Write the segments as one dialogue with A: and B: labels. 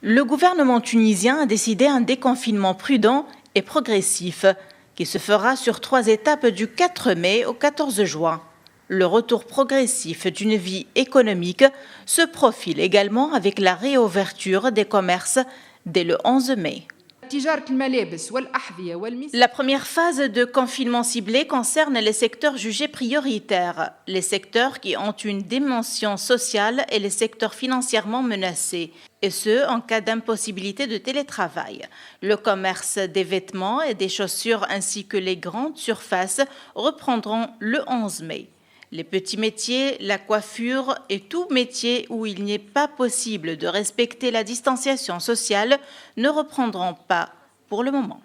A: Le gouvernement tunisien a décidé un déconfinement prudent et progressif qui se fera sur 3 étapes du 4 mai au 14 juin. Le retour progressif d'une vie économique se profile également avec la réouverture des commerces dès le 11 mai. La première phase de confinement ciblé concerne les secteurs jugés prioritaires, les secteurs qui ont une dimension sociale et les secteurs financièrement menacés, et ce, en cas d'impossibilité de télétravail. Le commerce des vêtements et des chaussures ainsi que les grandes surfaces reprendront le 11 mai. Les petits métiers, la coiffure et tout métier où il n'est pas possible de respecter la distanciation sociale ne reprendront pas pour le moment.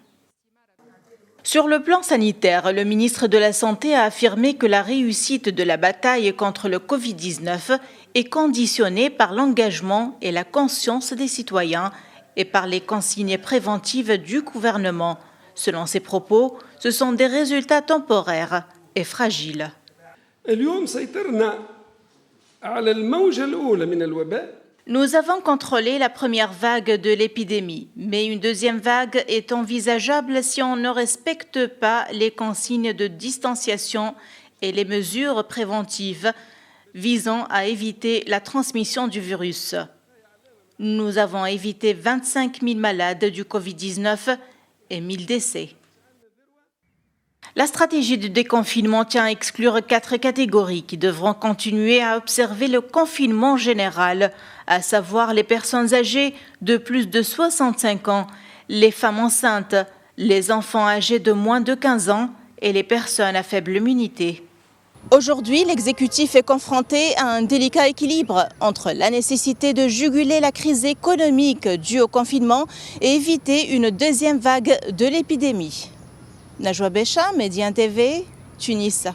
A: Sur le plan sanitaire, le ministre de la Santé a affirmé que la réussite de la bataille contre le Covid-19 est conditionnée par l'engagement et la conscience des citoyens et par les consignes préventives du gouvernement. Selon ses propos, ce sont des résultats temporaires et fragiles. Nous avons contrôlé la première vague de l'épidémie, mais une deuxième vague est envisageable si on ne respecte pas les consignes de distanciation et les mesures préventives visant à éviter la transmission du virus. Nous avons évité 25 000 malades du Covid-19 et 1 000 décès. La stratégie de déconfinement tient à exclure 4 catégories qui devront continuer à observer le confinement général, à savoir les personnes âgées de plus de 65 ans, les femmes enceintes, les enfants âgés de moins de 15 ans et les personnes à faible immunité. Aujourd'hui, l'exécutif est confronté à un délicat équilibre entre la nécessité de juguler la crise économique due au confinement et éviter une deuxième vague de l'épidémie. Najwa Becha, Médien TV, Tunis.